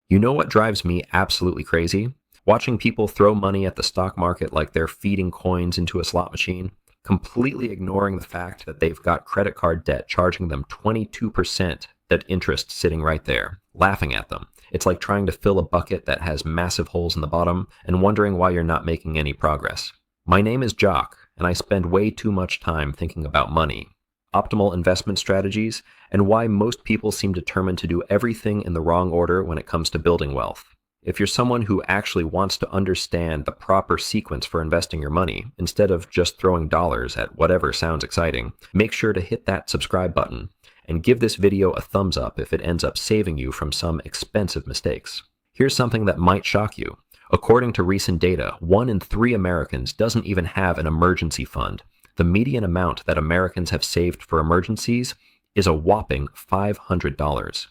You know what drives me absolutely crazy? Watching people throw money at the stock market like they're feeding coins into a slot machine, completely ignoring the fact that they've got credit card debt charging them 22% that interest sitting right there, laughing at them. It's like trying to fill a bucket that has massive holes in the bottom and wondering why you're not making any progress. My name is Jock, and I spend way too much time thinking about money, optimal investment strategies, and why most people seem determined to do everything in the wrong order when it comes to building wealth. If you're someone who actually wants to understand the proper sequence for investing your money, instead of just throwing dollars at whatever sounds exciting, make sure to hit that subscribe button and give this video a thumbs up if it ends up saving you from some expensive mistakes. Here's something that might shock you. According to recent data, 1 in 3 Americans doesn't even have an emergency fund. The median amount that Americans have saved for emergencies is a whopping $500.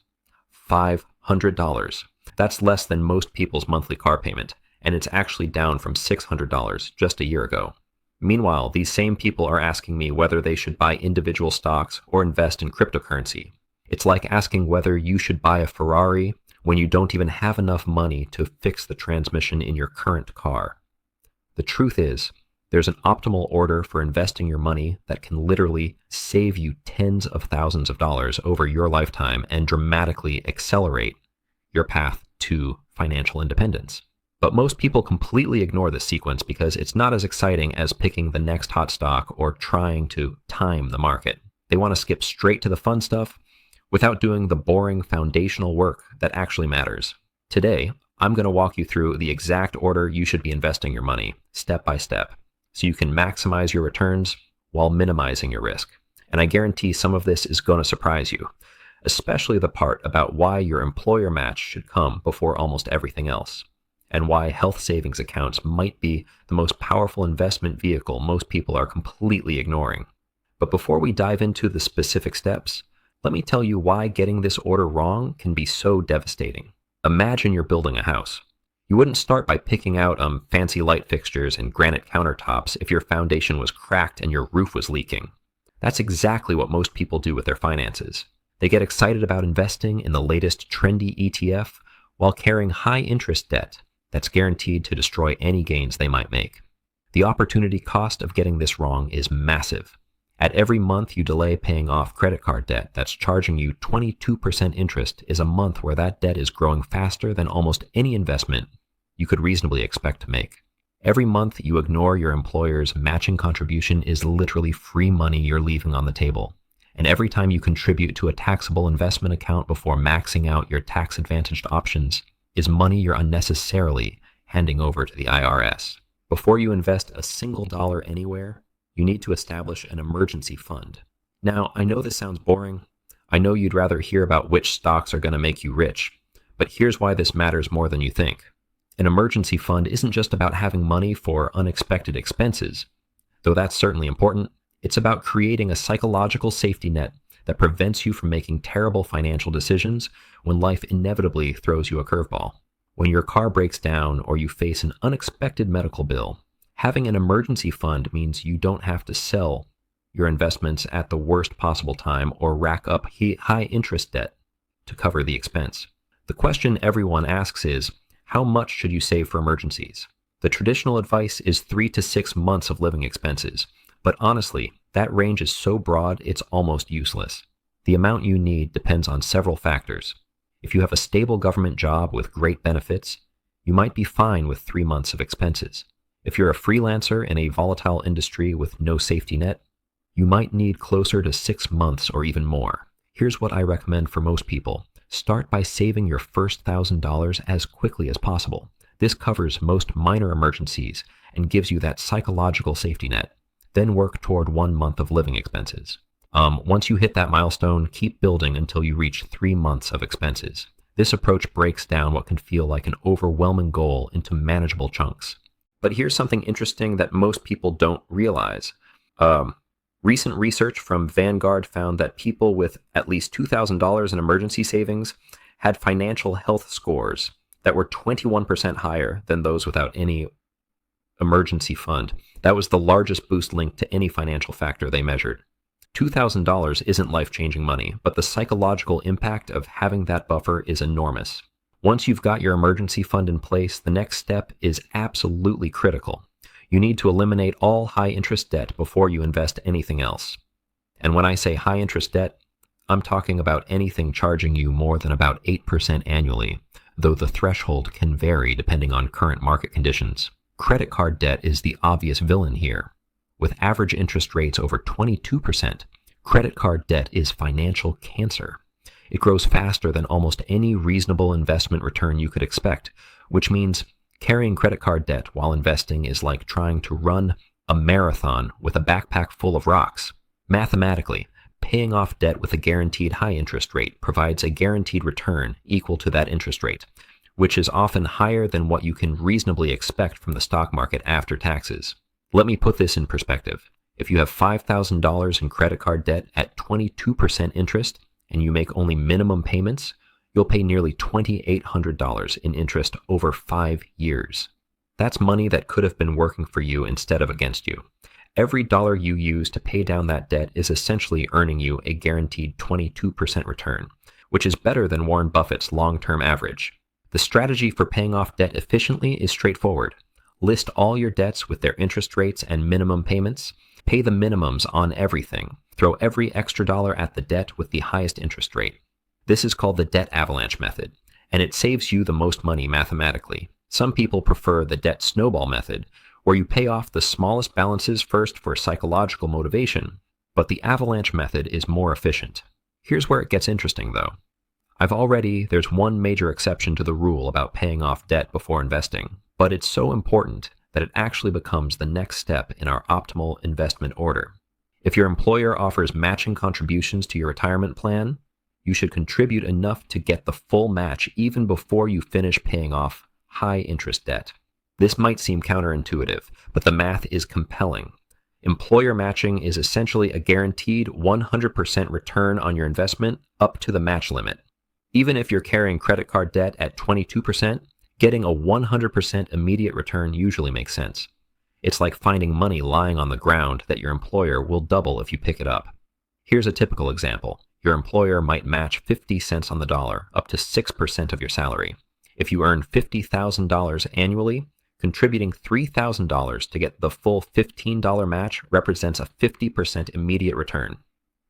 $500. That's less than most people's monthly car payment, and it's actually down from $600 just a year ago. Meanwhile, these same people are asking me whether they should buy individual stocks or invest in cryptocurrency. It's like asking whether you should buy a Ferrari when you don't even have enough money to fix the transmission in your current car. The truth is, there's an optimal order for investing your money that can literally save you tens of thousands of dollars over your lifetime and dramatically accelerate your path to financial independence. But most people completely ignore this sequence because it's not as exciting as picking the next hot stock or trying to time the market. They want to skip straight to the fun stuff without doing the boring foundational work that actually matters. Today, I'm going to walk you through the exact order you should be investing your money, step by step, so you can maximize your returns while minimizing your risk. And I guarantee some of this is going to surprise you, especially the part about why your employer match should come before almost everything else, and why health savings accounts might be the most powerful investment vehicle most people are completely ignoring. But before we dive into the specific steps, let me tell you why getting this order wrong can be so devastating. Imagine you're building a house. You wouldn't start by picking out fancy light fixtures and granite countertops if your foundation was cracked and your roof was leaking. That's exactly what most people do with their finances. They get excited about investing in the latest trendy ETF while carrying high interest debt that's guaranteed to destroy any gains they might make. The opportunity cost of getting this wrong is massive. At every month you delay paying off credit card debt that's charging you 22% interest is a month where that debt is growing faster than almost any investment you could reasonably expect to make. Every month you ignore your employer's matching contribution is literally free money you're leaving on the table. And every time you contribute to a taxable investment account before maxing out your tax-advantaged options is money you're unnecessarily handing over to the IRS. Before you invest a single dollar anywhere, you need to establish an emergency fund. Now, I know this sounds boring. I know you'd rather hear about which stocks are going to make you rich, but here's why this matters more than you think. An emergency fund isn't just about having money for unexpected expenses, though that's certainly important. It's about creating a psychological safety net that prevents you from making terrible financial decisions when life inevitably throws you a curveball. When your car breaks down or you face an unexpected medical bill, having an emergency fund means you don't have to sell your investments at the worst possible time or rack up high interest debt to cover the expense. The question everyone asks is, how much should you save for emergencies? The traditional advice is 3 to 6 months of living expenses. But honestly, that range is so broad it's almost useless. The amount you need depends on several factors. If you have a stable government job with great benefits, you might be fine with 3 months of expenses. If you're a freelancer in a volatile industry with no safety net, you might need closer to 6 months or even more. Here's what I recommend for most people. Start by saving your first $1,000 as quickly as possible. This covers most minor emergencies and gives you that psychological safety net. Then work toward 1 month of living expenses. Once you hit that milestone, keep building until you reach 3 months of expenses. This approach breaks down what can feel like an overwhelming goal into manageable chunks. But here's something interesting that most people don't realize. Recent research from Vanguard found that people with at least $2,000 in emergency savings had financial health scores that were 21% higher than those without any emergency fund. That was the largest boost linked to any financial factor they measured. $2,000 isn't life-changing money, but the psychological impact of having that buffer is enormous. Once you've got your emergency fund in place, the next step is absolutely critical. You need to eliminate all high-interest debt before you invest anything else. And when I say high-interest debt, I'm talking about anything charging you more than about 8% annually, though the threshold can vary depending on current market conditions. Credit card debt is the obvious villain here. With average interest rates over 22%, credit card debt is financial cancer. It grows faster than almost any reasonable investment return you could expect, which means carrying credit card debt while investing is like trying to run a marathon with a backpack full of rocks. Mathematically, paying off debt with a guaranteed high interest rate provides a guaranteed return equal to that interest rate, which is often higher than what you can reasonably expect from the stock market after taxes. Let me put this in perspective. If you have $5,000 in credit card debt at 22% interest and you make only minimum payments, you'll pay nearly $2,800 in interest over 5 years. That's money that could have been working for you instead of against you. Every dollar you use to pay down that debt is essentially earning you a guaranteed 22% return, which is better than Warren Buffett's long-term average. The strategy for paying off debt efficiently is straightforward. List all your debts with their interest rates and minimum payments. Pay the minimums on everything. Throw every extra dollar at the debt with the highest interest rate. This is called the debt avalanche method, and it saves you the most money mathematically. Some people prefer the debt snowball method, where you pay off the smallest balances first for psychological motivation, but the avalanche method is more efficient. Here's where it gets interesting though. There's one major exception to the rule about paying off debt before investing, but it's so important that it actually becomes the next step in our optimal investment order. If your employer offers matching contributions to your retirement plan, you should contribute enough to get the full match even before you finish paying off high interest debt. This might seem counterintuitive, but the math is compelling. Employer matching is essentially a guaranteed 100% return on your investment up to the match limit. Even if you're carrying credit card debt at 22%, getting a 100% immediate return usually makes sense. It's like finding money lying on the ground that your employer will double if you pick it up. Here's a typical example. Your employer might match 50 cents on the dollar, up to 6% of your salary. If you earn $50,000 annually, contributing $3,000 to get the full $15 match represents a 50% immediate return,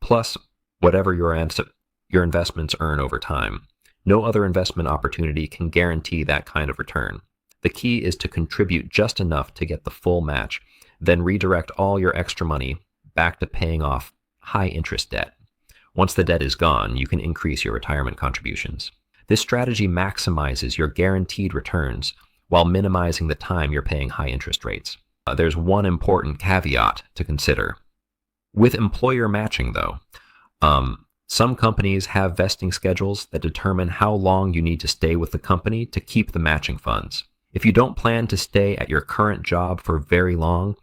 plus whatever your investments earn over time. No other investment opportunity can guarantee that kind of return. The key is to contribute just enough to get the full match, then redirect all your extra money back to paying off high interest debt. Once the debt is gone, you can increase your retirement contributions. This strategy maximizes your guaranteed returns while minimizing the time you're paying high interest rates. There's one important caveat to consider. With employer matching, though, some companies have vesting schedules that determine how long you need to stay with the company to keep the matching funds. If you don't plan to stay at your current job for very long,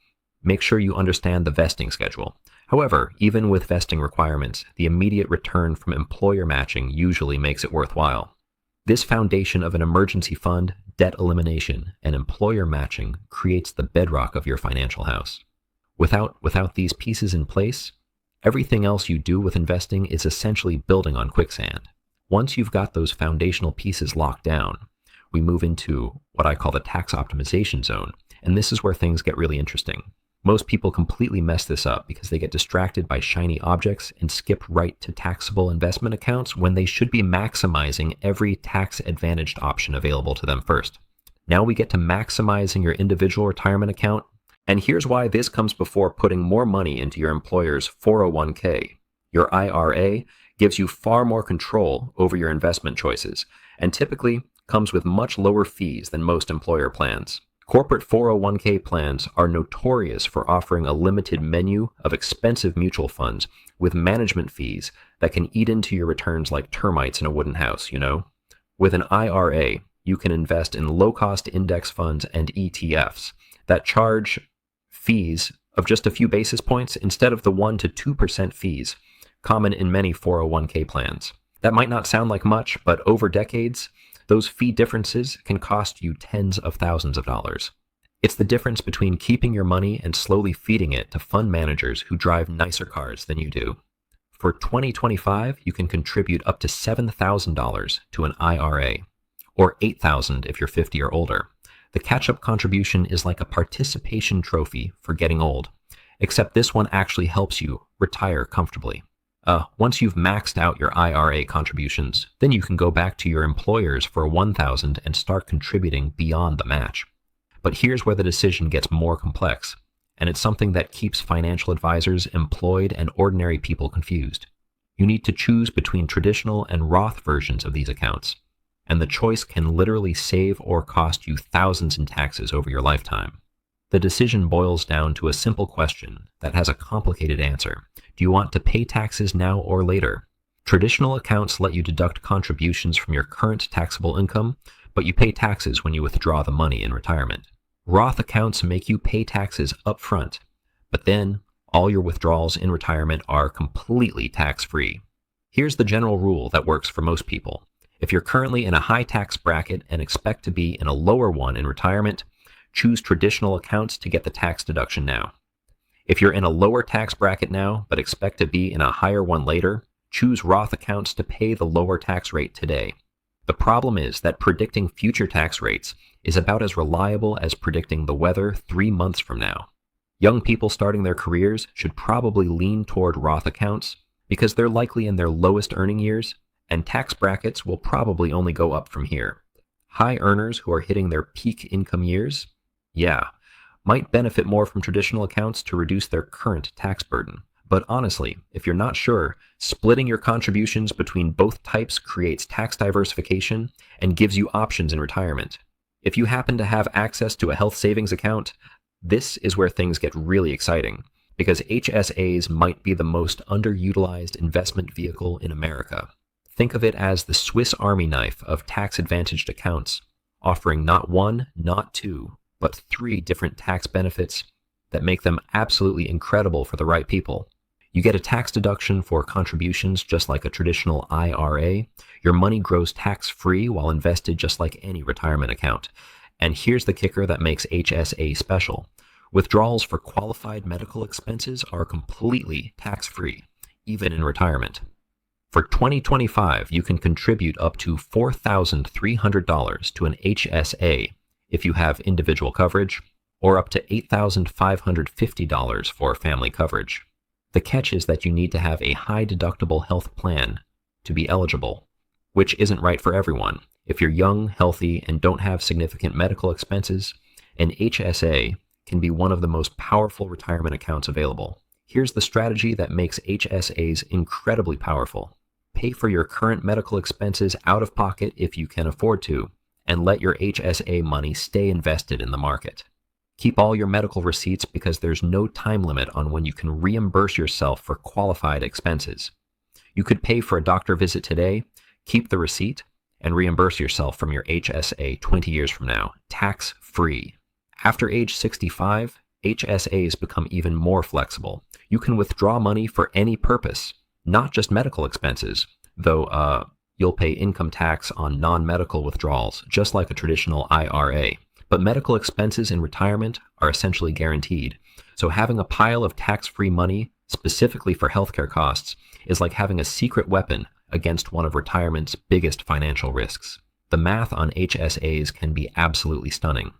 make sure you understand the vesting schedule. However, even with vesting requirements, the immediate return from employer matching usually makes it worthwhile. This foundation of an emergency fund, debt elimination, and employer matching creates the bedrock of your financial house. Without these pieces in place, everything else you do with investing is essentially building on quicksand. Once you've got those foundational pieces locked down, we move into what I call the tax optimization zone, and this is where things get really interesting. Most people completely mess this up because they get distracted by shiny objects and skip right to taxable investment accounts when they should be maximizing every tax-advantaged option available to them first. Now we get to maximizing your individual retirement account, and here's why this comes before putting more money into your employer's 401k. Your IRA gives you far more control over your investment choices, and typically comes with much lower fees than most employer plans. Corporate 401k plans are notorious for offering a limited menu of expensive mutual funds with management fees that can eat into your returns like termites in a wooden house, you know? With an IRA, you can invest in low-cost index funds and ETFs that charge fees of just a few basis points instead of the 1% to 2% fees common in many 401k plans. That might not sound like much, but over decades, those fee differences can cost you tens of thousands of dollars. It's the difference between keeping your money and slowly feeding it to fund managers who drive nicer cars than you do. For 2025, you can contribute up to $7,000 to an IRA. or $8,000 if you're 50 or older. The catch-up contribution is like a participation trophy for getting old, except this one actually helps you retire comfortably. Once you've maxed out your IRA contributions, then you can go back to your employers for $1,000 and start contributing beyond the match. But here's where the decision gets more complex, and it's something that keeps financial advisors employed and ordinary people confused. You need to choose between traditional and Roth versions of these accounts, and the choice can literally save or cost you thousands in taxes over your lifetime. The decision boils down to a simple question that has a complicated answer. Do you want to pay taxes now or later? Traditional accounts let you deduct contributions from your current taxable income, but you pay taxes when you withdraw the money in retirement. Roth accounts make you pay taxes up front, but then all your withdrawals in retirement are completely tax-free. Here's the general rule that works for most people. If you're currently in a high tax bracket and expect to be in a lower one in retirement, choose traditional accounts to get the tax deduction now. If you're in a lower tax bracket now but expect to be in a higher one later, choose Roth accounts to pay the lower tax rate today. The problem is that predicting future tax rates is about as reliable as predicting the weather 3 months from now. Young people starting their careers should probably lean toward Roth accounts because they're likely in their lowest earning years, and tax brackets will probably only go up from here. High earners who are hitting their peak income years, might benefit more from traditional accounts to reduce their current tax burden. But honestly, if you're not sure, splitting your contributions between both types creates tax diversification and gives you options in retirement. If you happen to have access to a health savings account, this is where things get really exciting, because HSAs might be the most underutilized investment vehicle in America. Think of it as the Swiss Army knife of tax-advantaged accounts, offering not one, not two, but 3 different tax benefits that make them absolutely incredible for the right people. You get a tax deduction for contributions just like a traditional IRA. Your money grows tax-free while invested just like any retirement account. And here's the kicker that makes HSA special. Withdrawals for qualified medical expenses are completely tax-free, even in retirement. For 2025, you can contribute up to $4,300 to an HSA if you have individual coverage, or up to $8,550 for family coverage. The catch is that you need to have a high deductible health plan to be eligible, which isn't right for everyone. If you're young, healthy, and don't have significant medical expenses, an HSA can be one of the most powerful retirement accounts available. Here's the strategy that makes HSAs incredibly powerful. Pay for your current medical expenses out of pocket if you can afford to, and let your HSA money stay invested in the market. Keep all your medical receipts because there's no time limit on when you can reimburse yourself for qualified expenses. You could pay for a doctor visit today, keep the receipt, and reimburse yourself from your HSA 20 years from now, tax-free. After age 65, HSAs become even more flexible. You can withdraw money for any purpose, not just medical expenses, though you'll pay income tax on non-medical withdrawals, just like a traditional IRA. But medical expenses in retirement are essentially guaranteed. So having a pile of tax-free money specifically for healthcare costs is like having a secret weapon against one of retirement's biggest financial risks. The math on HSAs can be absolutely stunning.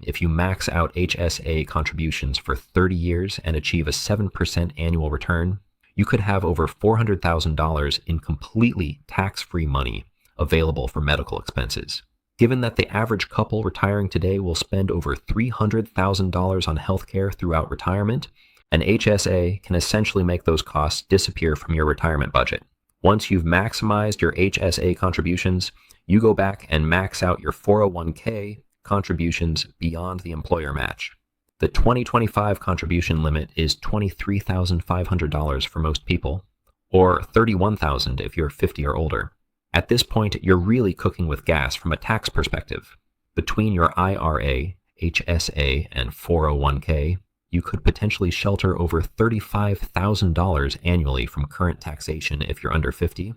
If you max out HSA contributions for 30 years and achieve a 7% annual return, you could have over $400,000 in completely tax-free money available for medical expenses. Given that the average couple retiring today will spend over $300,000 on healthcare throughout retirement, an HSA can essentially make those costs disappear from your retirement budget. Once you've maximized your HSA contributions, you go back and max out your 401k contributions beyond the employer match. The 2025 contribution limit is $23,500 for most people, or $31,000 if you're 50 or older. At this point, you're really cooking with gas from a tax perspective. Between your IRA, HSA, and 401k, you could potentially shelter over $35,000 annually from current taxation if you're under 50,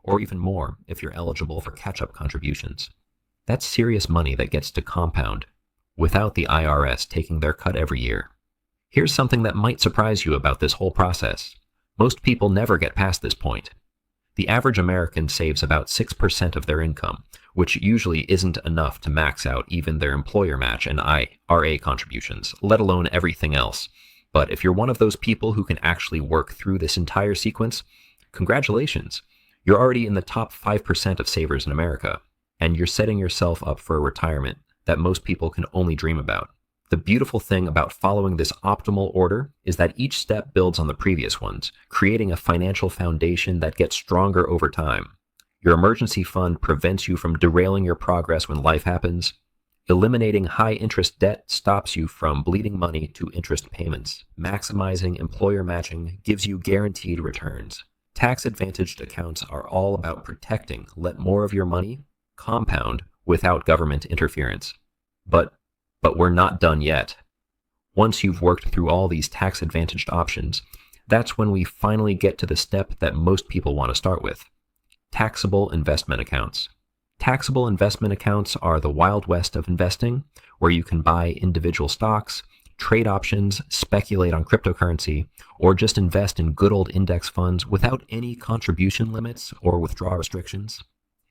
or even more if you're eligible for catch-up contributions. That's serious money that gets to compound without the IRS taking their cut every year. Here's something that might surprise you about this whole process. Most people never get past this point. The average American saves about 6% of their income, which usually isn't enough to max out even their employer match and IRA contributions, let alone everything else. But if you're one of those people who can actually work through this entire sequence, congratulations. You're already in the top 5% of savers in America, and you're setting yourself up for a retirement that most people can only dream about. The beautiful thing about following this optimal order is that each step builds on the previous ones, creating a financial foundation that gets stronger over time. Your emergency fund prevents you from derailing your progress when life happens. Eliminating high-interest debt stops you from bleeding money to interest payments. Maximizing employer matching gives you guaranteed returns. Tax-advantaged accounts are all about protecting, let more of your money compound without government interference. But we're not done yet. Once you've worked through all these tax-advantaged options, that's when we finally get to the step that most people want to start with: taxable investment accounts. Taxable investment accounts are the Wild West of investing, where you can buy individual stocks, trade options, speculate on cryptocurrency, or just invest in good old index funds without any contribution limits or withdrawal restrictions.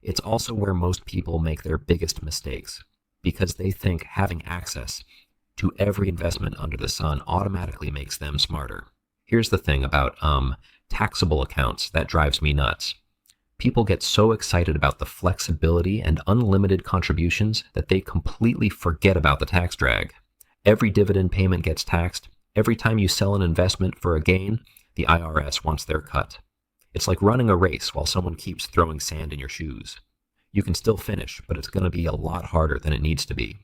It's also where most people make their biggest mistakes, because they think having access to every investment under the sun automatically makes them smarter. Here's the thing about taxable accounts that drives me nuts. People get so excited about the flexibility and unlimited contributions that they completely forget about the tax drag. Every dividend payment gets taxed. Every time you sell an investment for a gain, the IRS wants their cut. It's like running a race while someone keeps throwing sand in your shoes. You can still finish, but it's going to be a lot harder than it needs to be.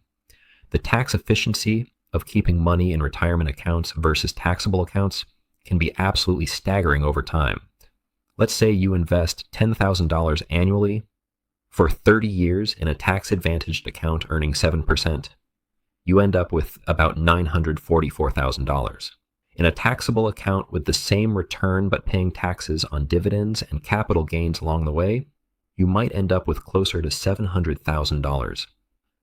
The tax efficiency of keeping money in retirement accounts versus taxable accounts can be absolutely staggering over time. Let's say you invest $10,000 annually for 30 years in a tax-advantaged account earning 7%. You end up with about $944,000. In a taxable account with the same return but paying taxes on dividends and capital gains along the way, you might end up with closer to $700,000.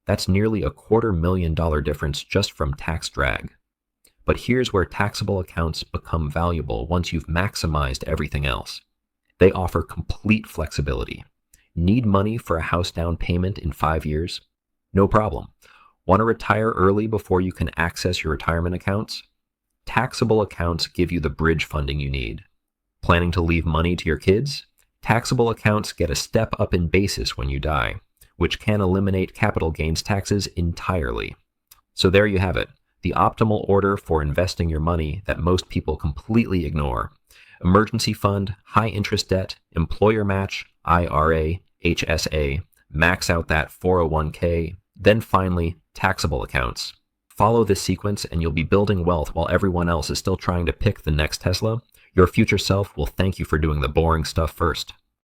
That's nearly $250,000 difference just from tax drag. But here's where taxable accounts become valuable once you've maximized everything else. They offer complete flexibility. Need money for a house down payment in 5 years? No problem. Want to retire early before you can access your retirement accounts? Taxable accounts give you the bridge funding you need. Planning to leave money to your kids? Taxable accounts get a step up in basis when you die, which can eliminate capital gains taxes entirely. So there you have it, the optimal order for investing your money that most people completely ignore. Emergency fund, high interest debt, employer match, IRA, HSA, max out that 401k, then finally, taxable accounts. Follow this sequence and you'll be building wealth while everyone else is still trying to pick the next Tesla. Your future self will thank you for doing the boring stuff first.